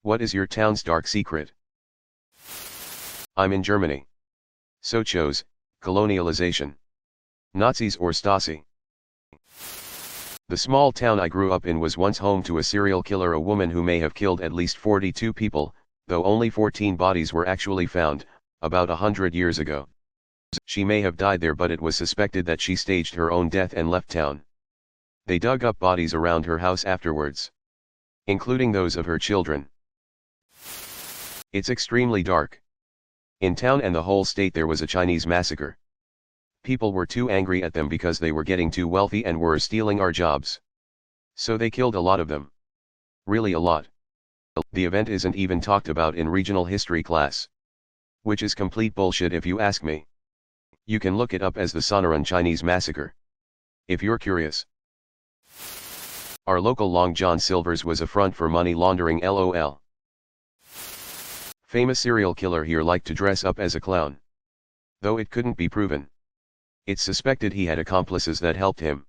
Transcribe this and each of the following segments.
What is your town's dark secret? I'm in Germany. Sochos, colonialization. Nazis or Stasi. The small town I grew up in was once home to a serial killer, a woman who may have killed at least 42 people, though only 14 bodies were actually found, about 100 years ago. She may have died there, but it was suspected that she staged her own death and left town. They dug up bodies around her house afterwards, including those of her children. It's extremely dark. In town and the whole state there was a Chinese massacre. People were too angry at them because they were getting too wealthy and were stealing our jobs. So they killed a lot of them. Really a lot. The event isn't even talked about in regional history class. Which is complete bullshit if you ask me. You can look it up as the Sonoran Chinese Massacre, if you're curious. Our local Long John Silver's was a front for money laundering, LOL. Famous serial killer here liked to dress up as a clown. Though it couldn't be proven. It's suspected he had accomplices that helped him.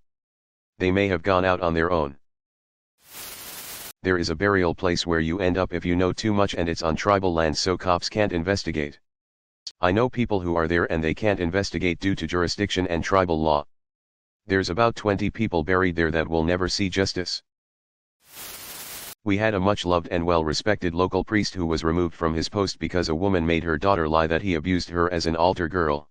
They may have gone out on their own. There is a burial place where you end up if you know too much, and it's on tribal land, so cops can't investigate. I know people who are there and they can't investigate due to jurisdiction and tribal law. There's about 20 people buried there that will never see justice. We had a much loved and well respected local priest who was removed from his post because a woman made her daughter lie that he abused her as an altar girl.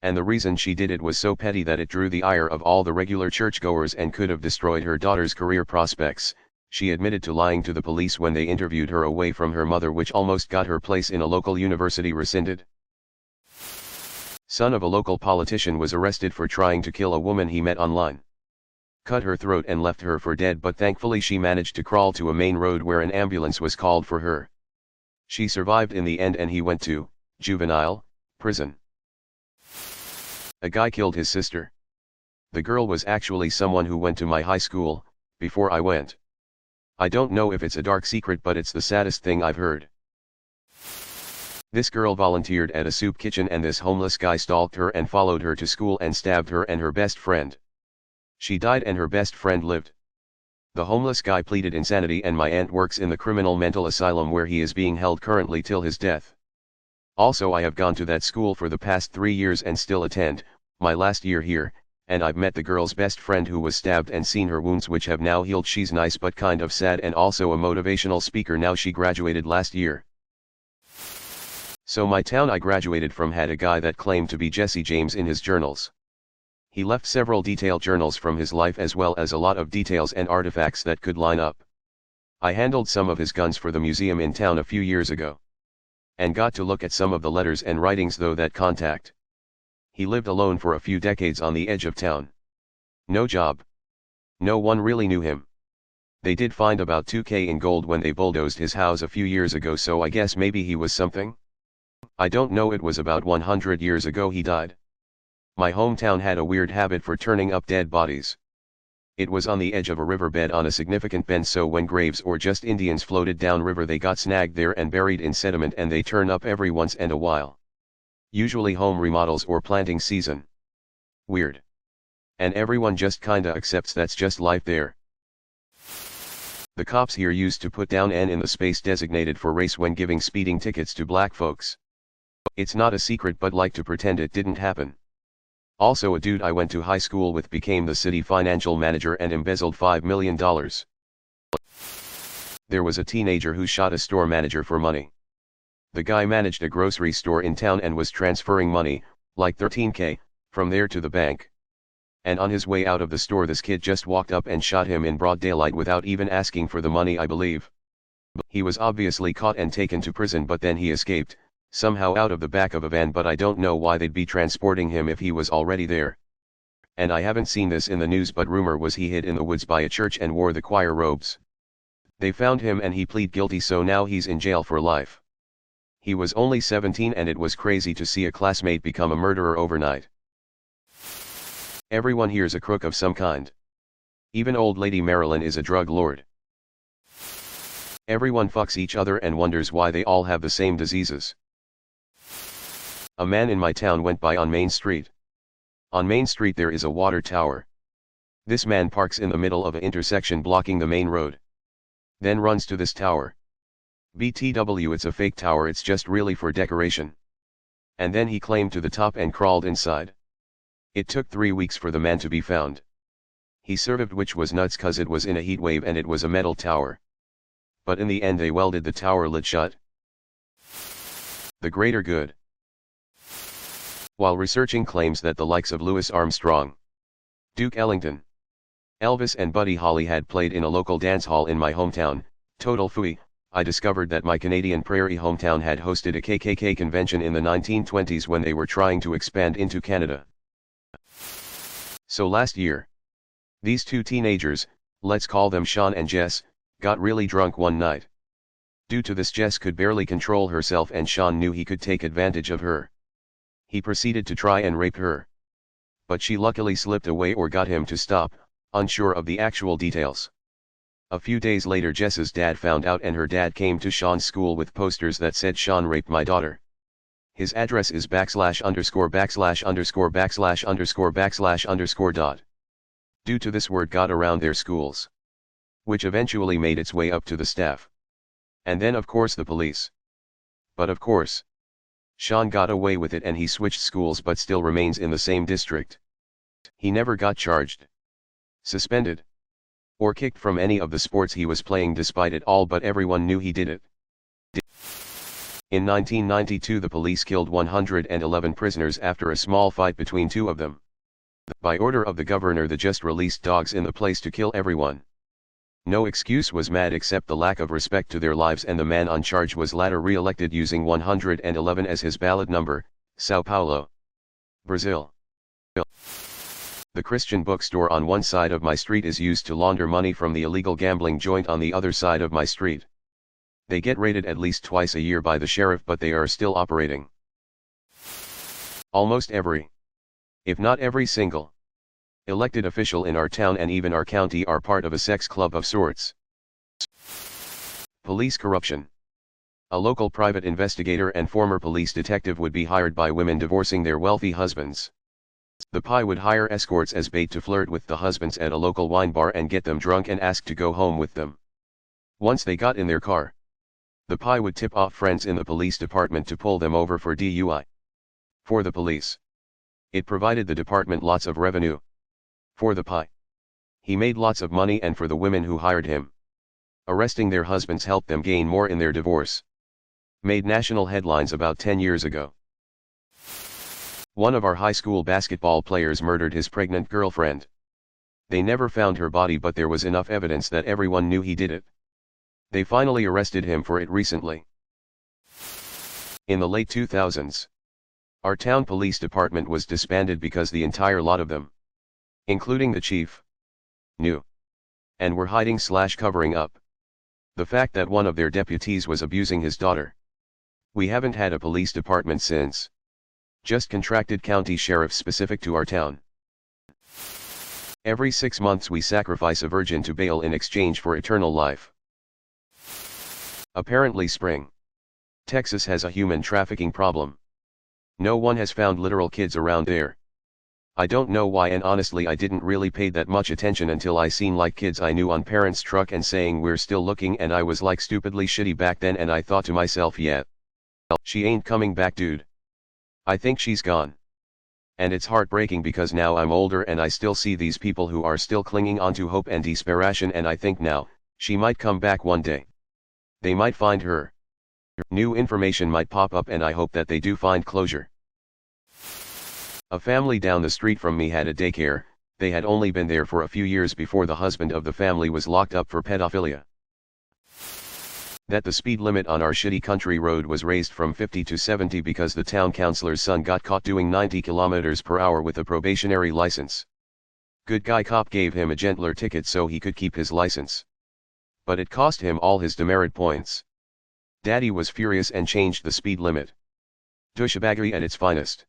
And the reason she did it was so petty that it drew the ire of all the regular churchgoers and could have destroyed her daughter's career prospects. She admitted to lying to the police when they interviewed her away from her mother, which almost got her place in a local university rescinded. Son of a local politician was arrested for trying to kill a woman he met online. Cut her throat and left her for dead, but thankfully she managed to crawl to a main road where an ambulance was called for her. She survived in the end and he went to juvenile prison. A guy killed his sister. The girl was actually someone who went to my high school, before I went. I don't know if it's a dark secret, but it's the saddest thing I've heard. This girl volunteered at a soup kitchen and this homeless guy stalked her and followed her to school and stabbed her and her best friend. She died and her best friend lived. The homeless guy pleaded insanity, and my aunt works in the criminal mental asylum where he is being held currently till his death. Also, I have gone to that school for the past 3 years and still attend, my last year here, and I've met the girl's best friend who was stabbed and seen her wounds which have now healed. She's nice but kind of sad and also a motivational speaker now. She graduated last year. So my town I graduated from had a guy that claimed to be Jesse James in his journals. He left several detailed journals from his life as well as a lot of details and artifacts that could line up. I handled some of his guns for the museum in town a few years ago. And got to look at some of the letters and writings though that contact. He lived alone for a few decades on the edge of town. No job. No one really knew him. They did find about $2,000 in gold when they bulldozed his house a few years ago, so I guess maybe he was something? I don't know, it was about 100 years ago he died. My hometown had a weird habit for turning up dead bodies. It was on the edge of a riverbed on a significant bend, so when graves or just Indians floated downriver they got snagged there and buried in sediment, and they turn up every once and a while. Usually home remodels or planting season. Weird. And everyone just kinda accepts that's just life there. The cops here used to put down N in the space designated for race when giving speeding tickets to black folks. It's not a secret but like to pretend it didn't happen. Also, a dude I went to high school with became the city financial manager and embezzled $5 million. There was a teenager who shot a store manager for money. The guy managed a grocery store in town and was transferring money, like $13,000, from there to the bank. And on his way out of the store this kid just walked up and shot him in broad daylight without even asking for the money, I believe. He was obviously caught and taken to prison, but then he escaped, somehow out of the back of a van, but I don't know why they'd be transporting him if he was already there. And I haven't seen this in the news, but rumor was he hid in the woods by a church and wore the choir robes. They found him and he pleaded guilty, so now he's in jail for life. He was only 17 and it was crazy to see a classmate become a murderer overnight. Everyone here's a crook of some kind. Even old lady Marilyn is a drug lord. Everyone fucks each other and wonders why they all have the same diseases. A man in my town went by on Main Street. On Main Street there is a water tower. This man parks in the middle of an intersection blocking the main road. Then runs to this tower. BTW, it's a fake tower, it's just really for decoration. And then he climbed to the top and crawled inside. It took 3 weeks for the man to be found. He survived, which was nuts cause it was in a heat wave and it was a metal tower. But in the end they welded the tower lid shut. The greater good. While researching claims that the likes of Louis Armstrong, Duke Ellington, Elvis and Buddy Holly had played in a local dance hall in my hometown, total phooey, I discovered that my Canadian prairie hometown had hosted a KKK convention in the 1920s when they were trying to expand into Canada. So last year, these two teenagers, let's call them Sean and Jess, got really drunk one night. Due to this, Jess could barely control herself and Sean knew he could take advantage of her. He proceeded to try and rape her. But she luckily slipped away or got him to stop, unsure of the actual details. A few days later Jess's dad found out and her dad came to Sean's school with posters that said Sean raped my daughter. His address is /___________. Due to this, word got around their schools, which eventually made its way up to the staff. And then of course the police. But of course, Sean got away with it and he switched schools but still remains in the same district. He never got charged, suspended, or kicked from any of the sports he was playing despite it all, but everyone knew he did it. In 1992 the police killed 111 prisoners after a small fight between two of them. By order of the governor, they just released dogs in the place to kill everyone. No excuse was mad except the lack of respect to their lives, and the man on charge was later re-elected using 111 as his ballot number, Sao Paulo, Brazil. The Christian bookstore on one side of my street is used to launder money from the illegal gambling joint on the other side of my street. They get raided at least twice a year by the sheriff, but they are still operating. Almost every, if not every single, elected official in our town and even our county are part of a sex club of sorts. Police corruption. A local private investigator and former police detective would be hired by women divorcing their wealthy husbands. The PI would hire escorts as bait to flirt with the husbands at a local wine bar and get them drunk and ask to go home with them. Once they got in their car, the PI would tip off friends in the police department to pull them over for DUI. For the police, it provided the department lots of revenue. For the PI, he made lots of money, and for the women who hired him, arresting their husbands helped them gain more in their divorce. Made national headlines about 10 years ago. One of our high school basketball players murdered his pregnant girlfriend. They never found her body, but there was enough evidence that everyone knew he did it. They finally arrested him for it recently. In the late 2000s, our town police department was disbanded because the entire lot of them, including the chief, knew and were hiding/covering up the fact that one of their deputies was abusing his daughter. We haven't had a police department since. Just contracted county sheriffs specific to our town. Every 6 months we sacrifice a virgin to Baal in exchange for eternal life. Apparently Spring, Texas has a human trafficking problem. No one has found literal kids around there. I don't know why, and honestly I didn't really pay that much attention until I seen like kids I knew on parents' truck and saying we're still looking, and I was like stupidly shitty back then, and I thought to myself, yeah, she ain't coming back, dude. I think she's gone. And it's heartbreaking because now I'm older and I still see these people who are still clinging onto hope and desperation, and I think now, she might come back one day. They might find her. New information might pop up and I hope that they do find closure. A family down the street from me had a daycare. They had only been there for a few years before the husband of the family was locked up for pedophilia. That the speed limit on our shitty country road was raised from 50 to 70 because the town councilor's son got caught doing 90 kilometers per hour with a probationary license. Good guy cop gave him a gentler ticket so he could keep his license. But it cost him all his demerit points. Daddy was furious and changed the speed limit. Douchebaggery at its finest.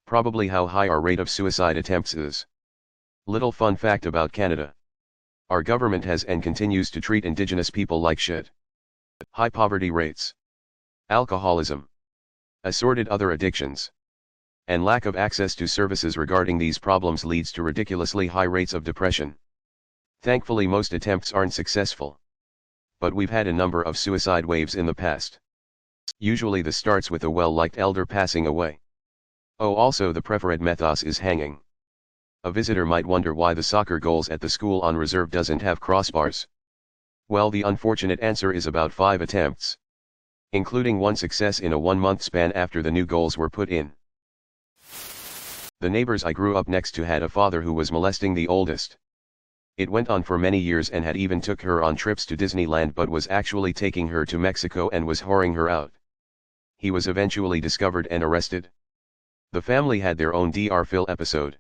Probably how high our rate of suicide attempts is. Little fun fact about Canada. Our government has and continues to treat Indigenous people like shit. High poverty rates, alcoholism, assorted other addictions, and lack of access to services regarding these problems leads to ridiculously high rates of depression. Thankfully most attempts aren't successful. but we've had a number of suicide waves in the past. Usually this starts with a well-liked elder passing away. Oh, also the preferred method is hanging. A visitor might wonder why the soccer goals at the school on reserve doesn't have crossbars. Well, the unfortunate answer is about 5 attempts, including one success in a 1-month span after the new goals were put in. The neighbors I grew up next to had a father who was molesting the oldest. It went on for many years and had even took her on trips to Disneyland, but was actually taking her to Mexico and was whoring her out. He was eventually discovered and arrested. The family had their own Dr. Phil episode.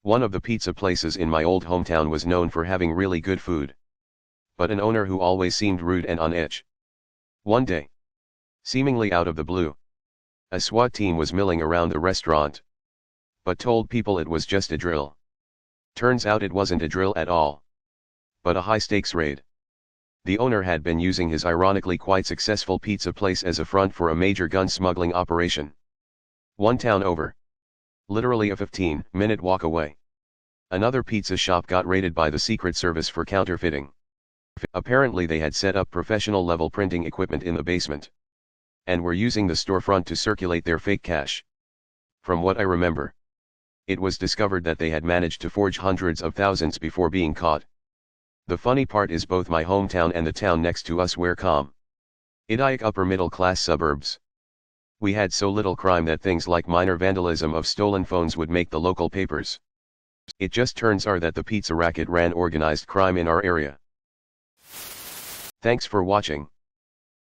One of the pizza places in my old hometown was known for having really good food, but an owner who always seemed rude and on edge. One day, seemingly out of the blue, a SWAT team was milling around the restaurant, but told people it was just a drill. Turns out it wasn't a drill at all, but a high-stakes raid. The owner had been using his ironically quite successful pizza place as a front for a major gun smuggling operation. One town over, literally a 15-minute walk away, another pizza shop got raided by the Secret Service for counterfeiting. Apparently they had set up professional-level printing equipment in the basement, and were using the storefront to circulate their fake cash. From what I remember, it was discovered that they had managed to forge hundreds of thousands before being caught. The funny part is both my hometown and the town next to us were idyllic upper-middle-class suburbs. We had so little crime that things like minor vandalism of stolen phones would make the local papers. It just turns out that the pizza racket ran organized crime in our area. Thanks for watching.